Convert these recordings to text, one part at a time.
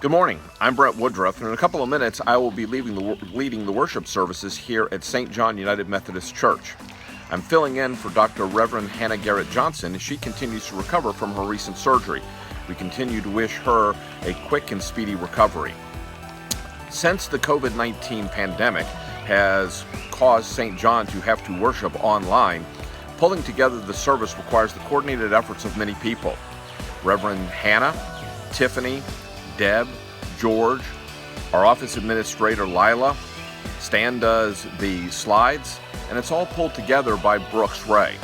Good morning. I'm Brett Woodruff, and in a couple of minutes I will be leading the worship services here at St. John United Methodist Church. I'm filling in for Dr. Reverend Hannah Garrett Johnson as she continues to recover from her recent surgery. We continue to wish her a quick and speedy recovery. Since the COVID-19 pandemic has caused St. John to have to worship online, pulling together the service requires the coordinated efforts of many people. Reverend Hannah, Tiffany, Deb, George, our office administrator Lila, Stan does the slides, and it's all pulled together by Brooks Ray.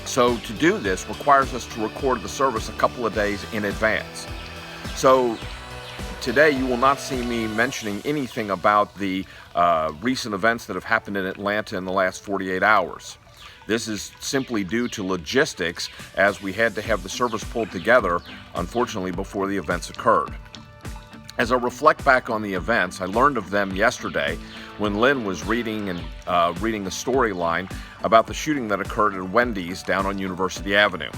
So to do this requires us to record the service a couple of days in advance. So today you will not see me mentioning anything about the recent events that have happened in Atlanta in the last 48 hours. This is simply due to logistics, as we had to have the service pulled together, unfortunately, before the events occurred. As I reflect back on the events, I learned of them yesterday when Lynn was reading a storyline about the shooting that occurred at Wendy's down on University Avenue.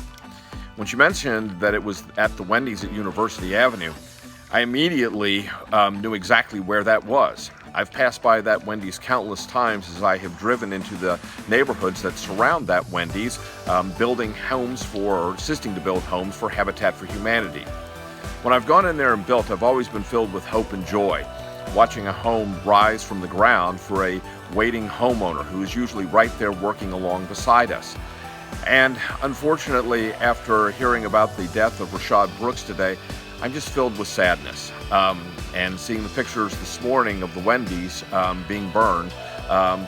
When she mentioned that it was at the Wendy's at University Avenue, I immediately knew exactly where that was. I've passed by that Wendy's countless times as I have driven into the neighborhoods that surround that Wendy's, building homes or assisting to build homes for Habitat for Humanity. When I've gone in there and built, I've always been filled with hope and joy, watching a home rise from the ground for a waiting homeowner who is usually right there working along beside us. And unfortunately, after hearing about the death of Rashad Brooks today, I'm just filled with sadness. And seeing the pictures this morning of the Wendy's being burned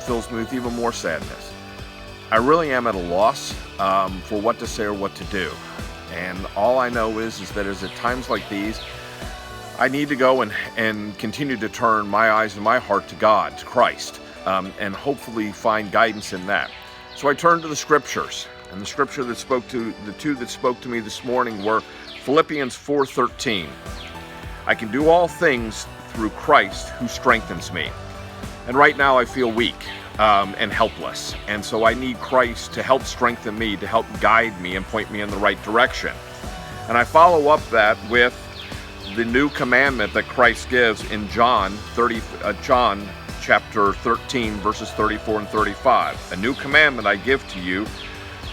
fills me with even more sadness. I really am at a loss for what to say or what to do. And all I know is that at times like these, I need to go and continue to turn my eyes and my heart to God, to Christ, and hopefully find guidance in that. So I turned to the scriptures, and the scripture the two that spoke to me this morning were Philippians 4:13. I can do all things through Christ who strengthens me. And right now I feel weak and helpless. And so I need Christ to help strengthen me, to help guide me and point me in the right direction. And I follow up that with the new commandment that Christ gives in John chapter 13, verses 34 and 35. A new commandment I give to you,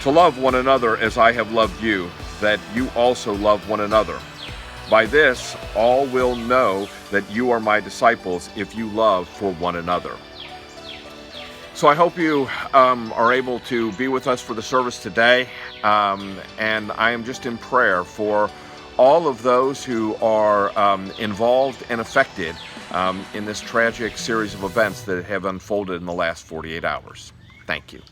to love one another as I have loved you, that you also love one another. By this, all will know that you are my disciples if you love for one another. So I hope you are able to be with us for the service today. And I am just in prayer for all of those who are involved and affected in this tragic series of events that have unfolded in the last 48 hours. Thank you.